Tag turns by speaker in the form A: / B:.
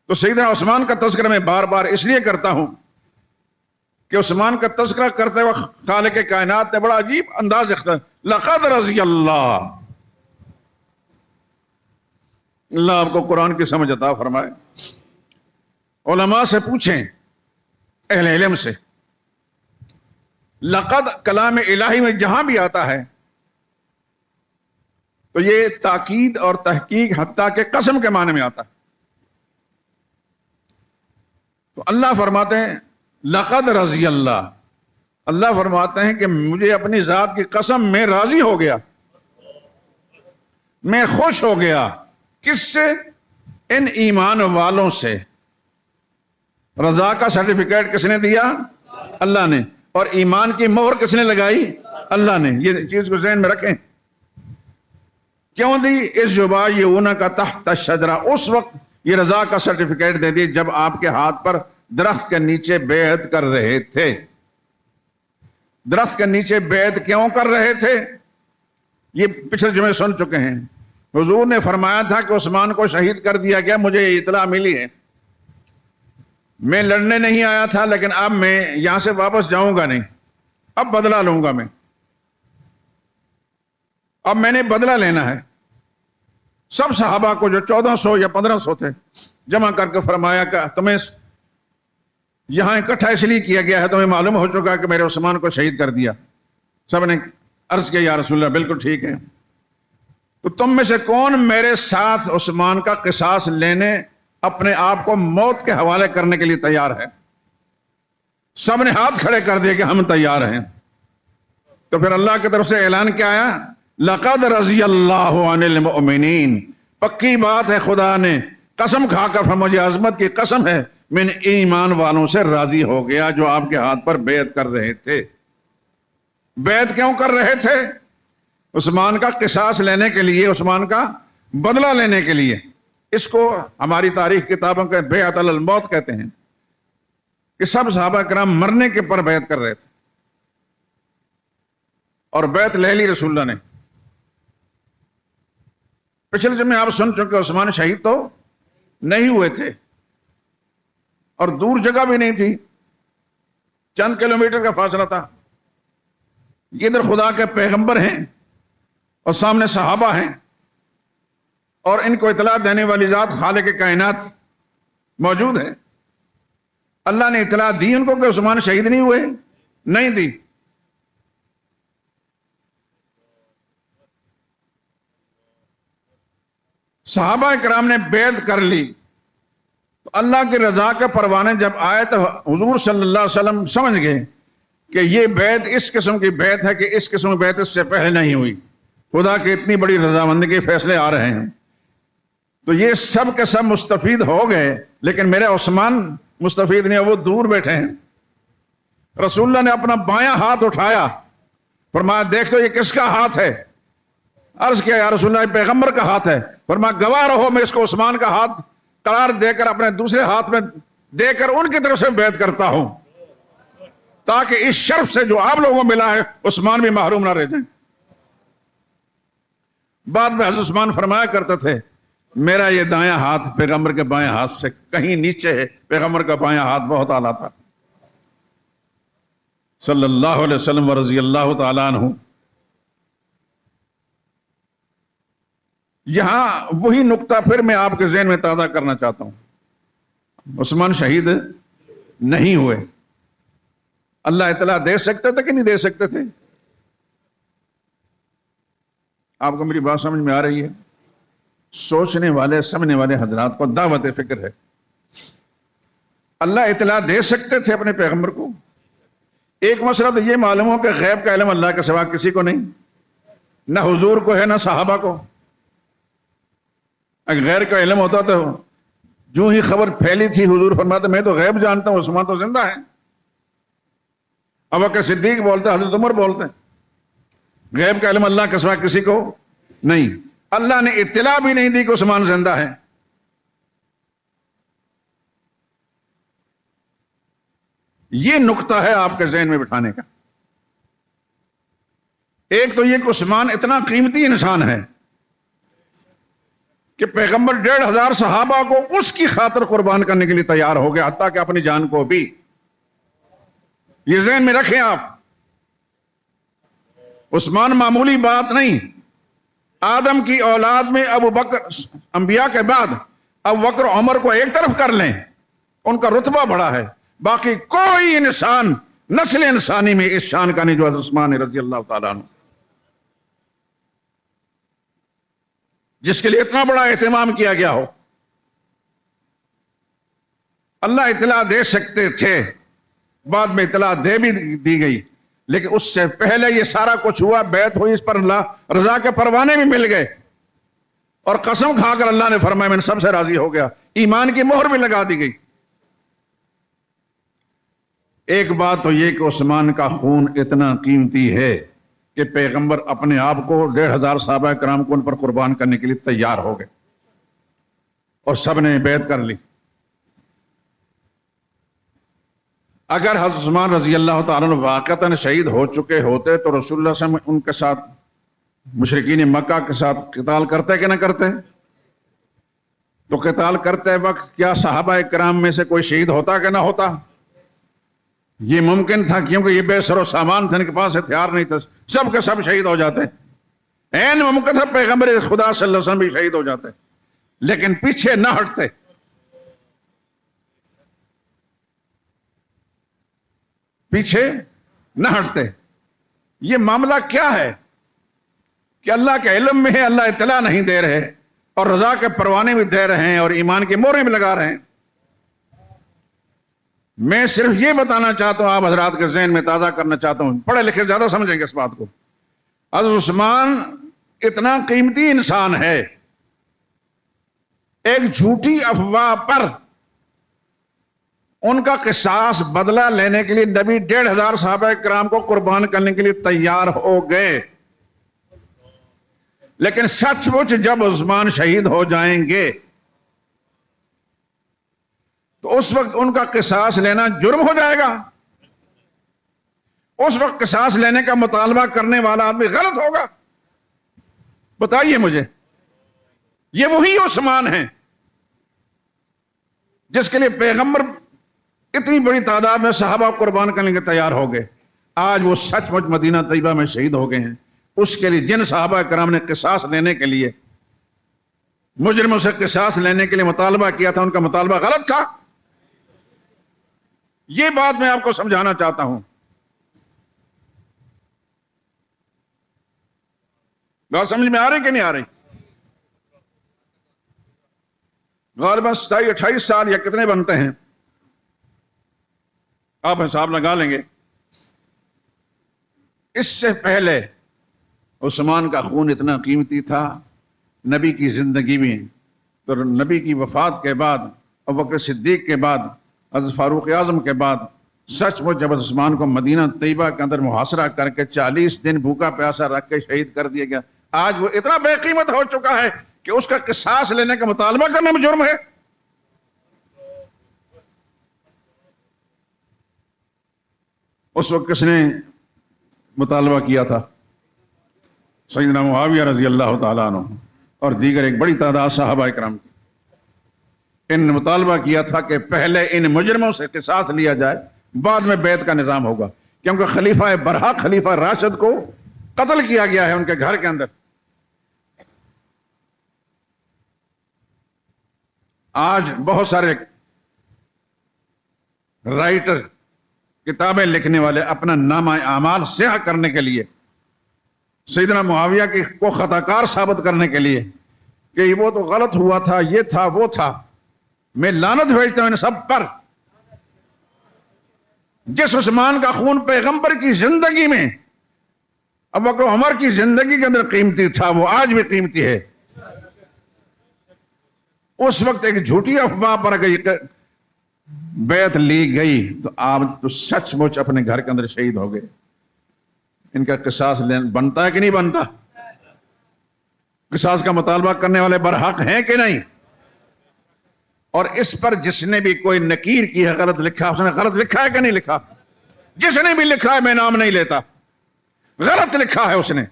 A: تو سیدنا عثمان کا تذکرہ میں بار بار اس لیے کرتا ہوں کہ عثمان کا تذکرہ کرتے وقت خالق کائنات نے بڑا عجیب انداز اختیار، لقد رضی اللہ آپ کو قرآن کی سمجھ عطا فرمائے۔ علماء سے پوچھیں، اہل علم سے، لقد کلام الہی میں جہاں بھی آتا ہے تو یہ تاکید اور تحقیق حتیٰ کہ قسم کے معنی میں آتا ہے۔ تو اللہ فرماتے ہیں لقد رضی اللہ، اللہ فرماتے ہیں کہ مجھے اپنی ذات کی قسم میں راضی ہو گیا، میں خوش ہو گیا۔ کس سے؟ ان ایمان والوں سے۔ رضا کا سرٹیفکیٹ کس نے دیا؟ اللہ نے۔ اور ایمان کی مہر کس نے لگائی؟ اللہ نے۔ یہ چیز کو ذہن میں رکھیں۔ کیوں دی؟ اس یبایعونک کا تحت الشجرہ، اس وقت یہ رضا کا سرٹیفکیٹ دے دی جب آپ کے ہاتھ پر درخت کے نیچے بیعت کر رہے تھے۔ درخت کے نیچے بیعت کیوں کر رہے تھے؟ یہ پچھلے جمعے سن چکے ہیں۔ حضور نے فرمایا تھا کہ عثمان کو شہید کر دیا گیا، مجھے یہ اطلاع ملی ہے، میں لڑنے نہیں آیا تھا، لیکن اب میں یہاں سے واپس جاؤں گا نہیں، اب بدلہ لوں گا میں، اب میں نے بدلہ لینا ہے۔ سب صحابہ کو جو 1400 یا 1500 تھے جمع کر کے فرمایا کہ تمہیں یہاں اکٹھا اس لیے کیا گیا ہے، تمہیں معلوم ہو چکا کہ میرے عثمان کو شہید کر دیا۔ سب نے عرض کیا یا رسول اللہ بالکل ٹھیک ہے، تو تم میں سے کون میرے ساتھ عثمان کا قصاص لینے، اپنے آپ کو موت کے حوالے کرنے کے لیے تیار ہے؟ سب نے ہاتھ کھڑے کر دیے کہ ہم تیار ہیں۔ تو پھر اللہ کی طرف سے اعلان کیا آیا؟ لقد رضی اللہ عن المؤمنین، پکی بات ہے، خدا نے قسم کھا کر فرمایا، مجھے عظمت کی قسم ہے، میں نے ایمان والوں سے راضی ہو گیا جو آپ کے ہاتھ پر بیعت کر رہے تھے۔ بیعت کیوں کر رہے تھے؟ عثمان کا قصاص لینے کے لیے، عثمان کا بدلہ لینے کے لیے۔ اس کو ہماری تاریخ کتابوں کے بیعت علی الموت کہتے ہیں، کہ سب صحابہ کرام مرنے کے پر بیعت کر رہے تھے، اور بیعت لے لی رسول اللہ نے۔ پچھلے جمعے آپ سن چکے عثمان شہید تو نہیں ہوئے تھے، اور دور جگہ بھی نہیں تھی، چند کلومیٹر کا فاصلہ تھا۔ ادھر خدا کے پیغمبر ہیں اور سامنے صحابہ ہیں، اور ان کو اطلاع دینے والی ذات خالق کائنات موجود ہے۔ اللہ نے اطلاع دی ان کو کہ عثمان شہید نہیں ہوئے؟ نہیں دی۔ صحابہ کرام نے بیعت کر لی، تو اللہ کی رضا کے پروانے جب آئے تو حضور صلی اللہ علیہ وسلم سمجھ گئے کہ یہ بیعت اس قسم کی بیعت ہے کہ اس قسم کی بیعت اس سے پہلے نہیں ہوئی، خدا کی اتنی بڑی رضامندی کے فیصلے آ رہے ہیں۔ تو یہ سب کے سب مستفید ہو گئے، لیکن میرے عثمان مستفید نہیں، وہ دور بیٹھے ہیں۔ رسول اللہ نے اپنا بایاں ہاتھ اٹھایا، فرمایا دیکھ تو یہ کس کا ہاتھ ہے؟ عرض کیا یا رسول اللہ پیغمبر کا ہاتھ ہے۔ فرمایا گواہ رہو، میں اس کو عثمان کا ہاتھ قرار دے کر اپنے دوسرے ہاتھ میں دے کر ان کی طرف سے بیعت کرتا ہوں، تاکہ اس شرف سے جو آپ لوگوں کو ملا ہے عثمان بھی محروم نہ رہ جائیں۔ بعد میں حضرت عثمان فرمایا کرتے تھے میرا یہ دایاں ہاتھ پیغمبر کے بائیں ہاتھ سے کہیں نیچے ہے، پیغمبر کا بایاں ہاتھ بہت اعلیٰ تھا صلی اللہ علیہ وسلم ورضی اللہ تعالیٰ عنہ۔ یہاں وہی نقطہ پھر میں آپ کے ذہن میں تازہ کرنا چاہتا ہوں۔ عثمان شہید نہیں ہوئے، اللہ اطلاع دے سکتے تھے کہ نہیں دے سکتے تھے؟ آپ کو میری بات سمجھ میں آ رہی ہے؟ سوچنے والے سمجھنے والے حضرات کو دعوت فکر ہے۔ اللہ اطلاع دے سکتے تھے اپنے پیغمبر کو۔ ایک مسئلہ تو یہ معلوم ہو کہ غیب کا علم اللہ کے سوا کسی کو نہیں، نہ حضور کو ہے نہ صحابہ کو۔ اگر غیر کا علم ہوتا تو جو ہی خبر پھیلی تھی حضور فرماتے میں تو غیب جانتا ہوں، عثمان تو زندہ ہے۔ ابو بکر صدیق بولتے، حضرت عمر بولتے، غیب کا علم اللہ کے سوا کسی کو نہیں۔ اللہ نے اطلاع بھی نہیں دی کہ عثمان زندہ ہے۔ یہ نقطہ ہے آپ کے ذہن میں بٹھانے کا۔ ایک تو یہ کہ عثمان اتنا قیمتی انسان ہے کہ پیغمبر 1500 صحابہ کو اس کی خاطر قربان کرنے کے لیے تیار ہو گئے، حتیٰ کہ اپنی جان کو بھی۔ یہ ذہن میں رکھیں آپ، عثمان معمولی بات نہیں۔ آدم کی اولاد میں ابو بکر، انبیاء کے بعد ابو بکر عمر کو ایک طرف کر لیں، ان کا رتبہ بڑا ہے، باقی کوئی انسان نسل انسانی میں اس شان کا نہیں جو حضرت عثمان رضی اللہ تعالیٰ عنہ، جس کے لیے اتنا بڑا اہتمام کیا گیا ہو۔ اللہ اطلاع دے سکتے تھے، بعد میں اطلاع دے بھی دی گئی، لیکن اس سے پہلے یہ سارا کچھ ہوا، بیعت ہوئی، اس پر اللہ رضا کے پروانے بھی مل گئے، اور قسم کھا کر اللہ نے فرمایا میں سب سے راضی ہو گیا، ایمان کی مہر بھی لگا دی گئی۔ ایک بات تو یہ کہ عثمان کا خون اتنا قیمتی ہے کہ پیغمبر اپنے آپ کو 1500 صحابہ کرام کو ان پر قربان کرنے کے لیے تیار ہو گئے، اور سب نے بیعت کر لی۔ اگر حضرت عثمان رضی اللہ تعالیٰ عنہ واقعتاً شہید ہو چکے ہوتے تو رسول اللہ صلی اللہ علیہ وسلم ان کے ساتھ، مشرکین مکہ کے ساتھ قتال کرتے کہ نہ کرتے؟ تو قتال کرتے وقت کیا صحابہ کرام میں سے کوئی شہید ہوتا کہ نہ ہوتا؟ یہ ممکن تھا، کیونکہ یہ بے سر و سامان تھے، ان کے پاس ہتھیار نہیں تھا، سب کے سب شہید ہو جاتے۔ عین ممکن تھا پیغمبر خدا صلی اللہ علیہ وسلم بھی شہید ہو جاتے، لیکن پیچھے نہ ہٹتے۔ پیچھے نہ ہٹتے۔ یہ معاملہ کیا ہے کہ اللہ کے علم میں ہے، اللہ اطلاع نہیں دے رہے، اور رضا کے پروانے بھی دے رہے ہیں، اور ایمان کے مورے بھی لگا رہے ہیں۔ میں صرف یہ بتانا چاہتا ہوں، آپ حضرات کے ذہن میں تازہ کرنا چاہتا ہوں، پڑھے لکھے زیادہ سمجھیں گے اس بات کو۔ حضرت عثمان اتنا قیمتی انسان ہے، ایک جھوٹی افواہ پر ان کا قصاص بدلہ لینے کے لیے نبی 1500 صحابہ کرام کو قربان کرنے کے لیے تیار ہو گئے، لیکن سچ مچ جب عثمان شہید ہو جائیں گے تو اس وقت ان کا قصاص لینا جرم ہو جائے گا۔ اس وقت قصاص لینے کا مطالبہ کرنے والا آدمی غلط ہوگا۔ بتائیے مجھے، یہ وہی عثمان ہیں جس کے لیے پیغمبر اتنی بڑی تعداد میں صحابہ قربان کرنے کے تیار ہو گئے، آج وہ سچ مچ مدینہ طیبہ میں شہید ہو گئے ہیں۔ اس کے لیے جن صحابہ کرام نے قصاص لینے کے لیے، مجرموں سے قصاص لینے کے لیے مطالبہ کیا تھا، ان کا مطالبہ غلط تھا۔ یہ بات میں آپ کو سمجھانا چاہتا ہوں۔ بات سمجھ میں آ رہی کہ نہیں آ رہی؟ غالباً 27-28 سال یا کتنے بنتے ہیں، آپ حساب لگا لیں گے۔ اس سے پہلے عثمان کا خون اتنا قیمتی تھا نبی کی زندگی میں، تو نبی کی وفات کے بعد، ابوبکر صدیق کے بعد، حضرت فاروق اعظم کے بعد، سچ مچ جب عثمان کو مدینہ طیبہ کے اندر محاصرہ کر کے 40 دن بھوکا پیاسا رکھ کے شہید کر دیا گیا، آج وہ اتنا بے قیمت ہو چکا ہے کہ اس کا قصاص لینے کا مطالبہ کرنے میں جرم ہے۔ اس وقت کس نے مطالبہ کیا تھا؟ سیدنا معاویہ رضی اللہ تعالیٰ عنہ اور دیگر ایک بڑی تعداد صحابہ کرام کی۔ ان نے مطالبہ کیا تھا کہ پہلے ان مجرموں سے قصاص لیا جائے، بعد میں بیعت کا نظام ہوگا، کیونکہ خلیفہ برحق، خلیفہ راشد کو قتل کیا گیا ہے ان کے گھر کے اندر۔ آج بہت سارے رائٹر، کتابیں لکھنے والے اپنا نامہ اعمال سیاہ کرنے کے لیے، سیدنا معاویہ کو خطا کار ثابت کرنے کے لیے کہ وہ تو غلط ہوا تھا، یہ تھا، وہ تھا، میں لعنت بھیجتا ہوں ان سب پر۔ جس عثمان کا خون پیغمبر کی زندگی میں، ابو بکر عمر کی زندگی کے اندر قیمتی تھا، وہ آج بھی قیمتی ہے۔ اس وقت ایک جھوٹی افواہ پر بیعت لی گئی تو آپ تو سچ مچ اپنے گھر کے اندر شہید ہو گئے۔ ان کا قصاص بنتا ہے کہ نہیں بنتا؟ قصاص کا مطالبہ کرنے والے برحق ہیں کہ نہیں؟ اور اس پر جس نے بھی کوئی نکیر کی ہے، غلط لکھا، اس نے غلط لکھا ہے کہ نہیں لکھا؟ جس نے بھی لکھا ہے میں نام نہیں لیتا، غلط لکھا ہے اس نے۔